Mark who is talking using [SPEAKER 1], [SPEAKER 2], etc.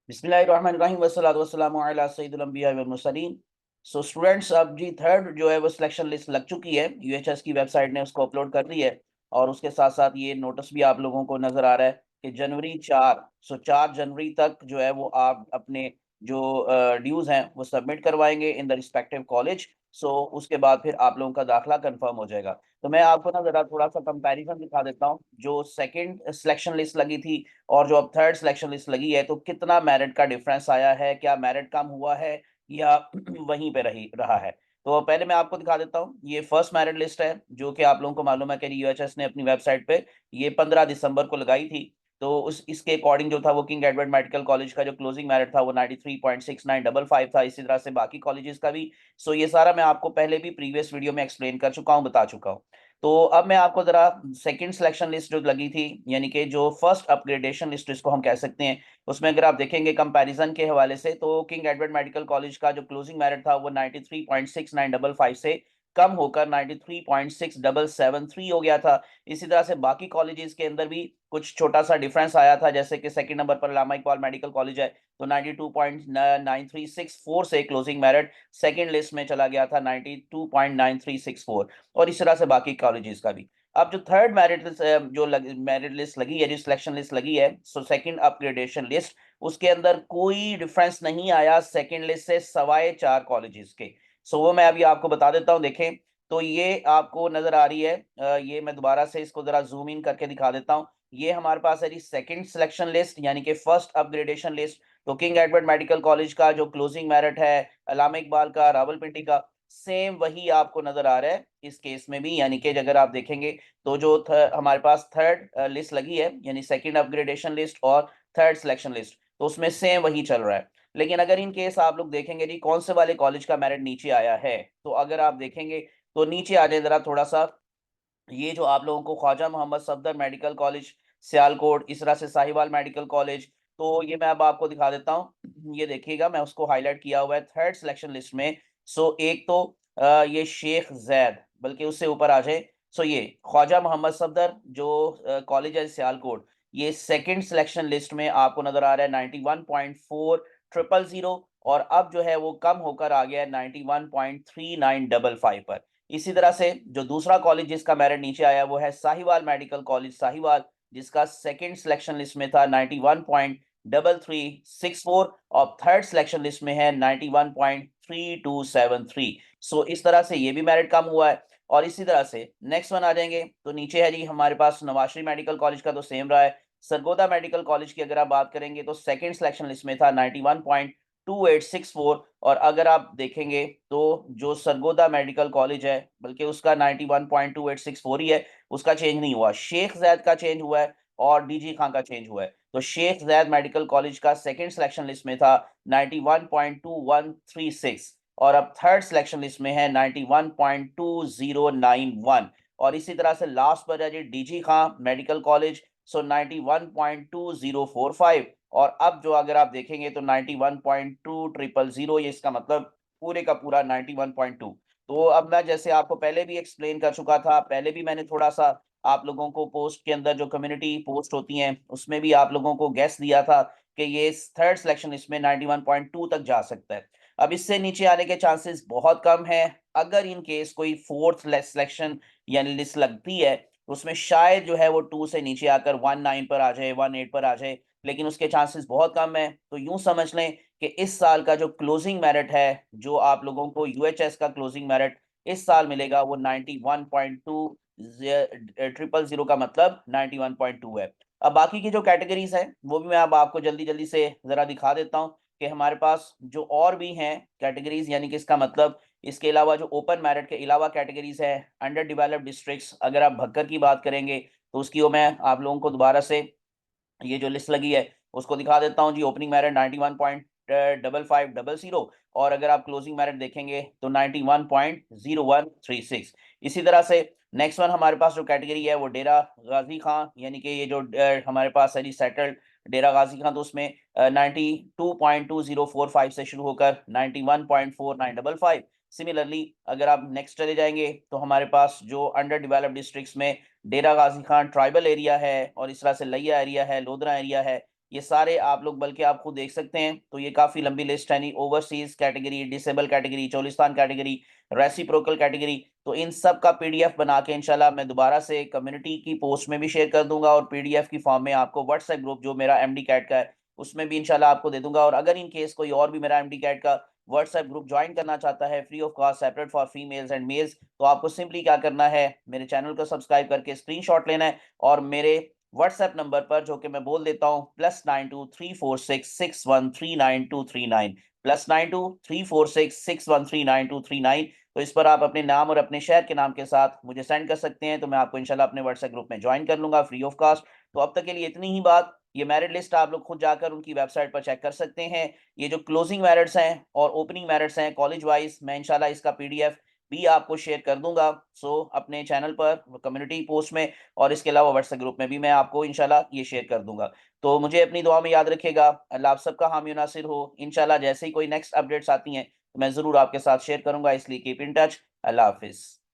[SPEAKER 1] बिस्मिल्लाहिर्रहमानिर्रहीम वस्सलातु वस्सलामु अला सय्यिदिल अंबिया वल मुरसलीन। सो स्टूडेंट्स, अब जी थर्ड जो है वो सिलेक्शन लिस्ट लग चुकी है। यूएचएस की वेबसाइट ने उसको अपलोड कर दी है और उसके साथ साथ ये नोटिस भी आप लोगों को नजर आ रहा है कि जनवरी 4 तक जो है वो आप अपने जो ड्यूज हैं वो सबमिट करवाएंगे इन द रिस्पेक्टिव कॉलेज। सो उसके बाद फिर आप लोगों का दाखिला कंफर्म हो जाएगा। तो मैं आपको ना जरा थोड़ा सा कंपैरिजन दिखा देता हूँ, जो सेकंड सिलेक्शन लिस्ट लगी थी और जो अब थर्ड सिलेक्शन लिस्ट लगी है, तो कितना मेरिट का डिफरेंस आया है, क्या मेरिट कम हुआ है या वहीं पे रही रहा है। तो पहले मैं आपको दिखा देता हूँ, ये फर्स्ट मेरिट लिस्ट है जो कि आप लोगों को मालूम है कि यूएचएस ने अपनी वेबसाइट पे ये 15 दिसंबर को लगाई थी। तो उस इसके अकॉर्डिंग जो था वो किंग एडवर्ड मेडिकल कॉलेज का जो क्लोजिंग मेरिट था वो 93.6955 था, इसी तरह से बाकी कॉलेजेस का भी। सो ये सारा मैं आपको पहले भी प्रीवियस वीडियो में एक्सप्लेन कर चुका हूँ, बता चुका हूँ। तो अब मैं आपको जरा सेकंड सिलेक्शन लिस्ट जो लगी थी, यानी कि जो फर्स्ट अपग्रेडेशन लिस्ट इसको हम कह सकते हैं, उसमें अगर आप देखेंगे कंपैरिजन के हवाले से, तो किंग एडवर्ड मेडिकल कॉलेज का जो क्लोजिंग मेरिट था वो 93.6955 से कम होकर 93.6773 हो गया था। इसी तरह से बाकी कॉलेजेस के अंदर भी कुछ छोटा सा डिफरेंस आया था, जैसे कि सेकंड नंबर पर अल्लामा इकबाल मेडिकल कॉलेज है, तो 92.9364 से क्लोजिंग मेरिट सेकंड लिस्ट में चला गया था 92.9364। और इस तरह से बाकी कॉलेजेस का भी। अब जो थर्ड मेरिट जो मेरिट लिस्ट लगी है, जो सिलेक्शन लिस्ट लगी है, सो सेकंड अपग्रेडेशन लिस्ट, उसके अंदर कोई डिफरेंस नहीं आया सेकंड लिस्ट से सवाए 4 कॉलेजेस के। सो वो मैं अभी आपको बता देता हूं, देखें। तो ये आपको नजर आ रही है, ये मैं दोबारा से इसको जरा जूम इन करके दिखा देता हूं। ये हमारे पास है जी सेकंड सिलेक्शन लिस्ट, यानी कि फर्स्ट अपग्रेडेशन लिस्ट। तो किंग एडवर्ड मेडिकल कॉलेज का जो क्लोजिंग मेरिट है, अल्लामा इकबाल का, रावलपिंडी का, सेम वही आपको नजर आ रहा है इस केस में भी। यानी कि अगर आप देखेंगे तो जो हमारे पास थर्ड लिस्ट लगी है, यानी सेकंड अपग्रेडेशन लिस्ट और थर्ड सिलेक्शन लिस्ट, तो उसमें सेम वही चल रहा है। लेकिन अगर इन केस आप लोग देखेंगे जी कौन से वाले कॉलेज का मेरिट नीचे आया है, तो अगर आप देखेंगे तो नीचे आ जाए जरा थोड़ा सा, ये जो आप लोगों को ख्वाजा मोहम्मद सफदर मेडिकल कॉलेज सियालकोट, इस तरह से साहिवाल मेडिकल कॉलेज, तो ये मैं अब आपको दिखा देता हूँ। ये देखिएगा, मैं उसको हाईलाइट किया हुआ है थर्ड सिलेक्शन लिस्ट में। सो एक तो ये शेख जैद, बल्कि उससे ऊपर आ जाए, सो ये ख्वाजा मोहम्मद सफदर जो कॉलेज है सियालकोट, ये सेकंड सिलेक्शन लिस्ट में आपको नजर आ रहा है 91.4000, और अब जो है वो कम होकर आ गया है 91.3955 पर। इसी तरह से जो दूसरा कॉलेज जिसका मेरिट नीचे आया वो है साहिवाल मेडिकल कॉलेज साहिवाल, जिसका सेकंड सिलेक्शन लिस्ट में था 91.3364 और थर्ड सिलेक्शन लिस्ट में है 91.3273। सो इस तरह से ये भी मेरिट कम हुआ है। और इसी तरह से नेक्स्ट वन आ जाएंगे तो नीचे है जी हमारे पास नवाश्री मेडिकल कॉलेज का, तो सेम रहा है। सरगोदा मेडिकल कॉलेज की अगर आप बात करेंगे तो सेकंड सिलेक्शन लिस्ट में था 91.2864, और अगर आप देखेंगे तो जो सरगोदा मेडिकल कॉलेज है, बल्कि उसका 91.2864 ही है, उसका चेंज नहीं हुआ। शेख जैद का चेंज हुआ है और डीजी खान का चेंज हुआ है। तो शेख जैद मेडिकल कॉलेज का सेकंड सिलेक्शन लिस्ट में था 91.2136, और अब थर्ड सिलेक्शन लिस्ट में है 91.2091। और इसी तरह से लास्ट पर है डीजी खान मेडिकल कॉलेज, सो 91.2045, और अब जो अगर आप देखेंगे तो 91.2000, ये इसका मतलब पूरे का पूरा 91.2। तो अब मैं जैसे आपको पहले भी एक्सप्लेन कर चुका था, पहले भी मैंने थोड़ा सा आप लोगों को पोस्ट के अंदर जो कम्युनिटी पोस्ट होती हैं उसमें भी आप लोगों को गेस दिया था कि ये थर्ड सिलेक्शन इसमें 91.2 तक जा सकता है। अब इससे नीचे आने के चांसेस बहुत कम है। अगर इन केस कोई फोर्थ सिलेक्शन यानी लिस्ट लगती है तो उसमें शायद जो है वो 2 से नीचे आकर 19 पर आ जाए, 18 पर आ जाए, लेकिन उसके चांसेस बहुत कम है। तो यूं समझ लें कि इस साल का जो क्लोजिंग मेरिट है, जो आप लोगों को यूएचएस का क्लोजिंग मेरिट इस साल मिलेगा वो 91.2 ट्रिपल जीरो का मतलब 91.2 है। अब बाकी की जो कैटेगरीज है वो भी मैं अब आपको जल्दी जल्दी से जरा दिखा देता हूँ कि हमारे पास जो और भी हैं कैटेगरीज, यानी कि इसका मतलब इसके अलावा जो ओपन मेरिट के अलावा कैटेगरीज है, अंडर डेवलप्ड डिस्ट्रिक्ट्स, अगर आप भक्कर की बात करेंगे तो उसकी वो मैं आप लोगों को दोबारा से ये जो लिस्ट लगी है उसको दिखा देता हूँ जी। ओपनिंग मेरिट 91.5500, और अगर आप क्लोजिंग मेरिट देखेंगे तो 91.0136। इसी तरह से नेक्स्ट वन हमारे पास जो कैटेगरी है वो डेरा गाजी खां, यानी कि ये जो हमारे पास है जी सेटल्ड डेरा गाजी खां, तो उसमें 92.2045 से शुरू होकर 91.4955। सिमिलरली अगर आप नेक्स्ट चले जाएंगे तो हमारे पास जो अंडर डेवलप्ड डिस्ट्रिक्ट्स में डेरा गाजी खान ट्राइबल एरिया है, और इस तरह से लिया एरिया है, लोधरा एरिया है, ये सारे आप लोग बल्कि आप खुद देख सकते हैं। तो ये काफी लंबी लिस्ट है, नहीं overseas category, disable category, Cholistan category, reciprocal category. तो इन सब का पीडीएफ बना के इंशाल्लाह मैं दोबारा से कम्युनिटी की पोस्ट में भी शेयर कर दूंगा, और पीडीएफ की फॉर्म में आपको व्हाट्सएप ग्रुप जो मेरा एमडी कैट का है उसमें भी इंशाल्लाह आपको दे दूंगा। और अगर इन केस कोई और भी मेरा एमडी कैट का व्हाट्सएप ग्रुप ज्वाइन करना चाहता है free of cost, separate for females and males, तो आपको सिंपली क्या करना है, मेरे चैनल को सब्सक्राइब करके स्क्रीनशॉट लेना है और मेरे व्हाट्सएप नंबर पर, जो कि मैं बोल देता हूँ, +923466139239, +923466139239। तो इस पर आप अपने नाम और अपने शहर के नाम के साथ मुझे सेंड कर सकते हैं, तो मैं आपको इंशाल्लाह अपने व्हाट्सएप ग्रुप में ज्वाइन कर लूंगा फ्री ऑफ कॉस्ट। तो अब तक के लिए इतनी ही बात। ये मेरिट लिस्ट आप लोग खुद जाकर उनकी वेबसाइट पर चेक कर सकते हैं। ये जो क्लोजिंग मेरिट्स हैं और ओपनिंग मेरिट्स हैं कॉलेज वाइज, मैं इंशाल्लाह इसका पीडीएफ भी आपको शेयर कर दूंगा। सो अपने चैनल पर, कम्युनिटी पोस्ट में, और इसके अलावा व्हाट्सएप ग्रुप में भी मैं आपको इंशाल्लाह ये शेयर कर दूंगा। तो मुझे अपनी दुआ में याद रखिएगा। अल्लाह आप सबका हामी और नासिर हो। इंशाल्लाह जैसे ही कोई नेक्स्ट अपडेट्स आती हैं तो मैं जरूर आपके साथ शेयर करूंगा, इसलिए keep in touch. Allah Hafiz.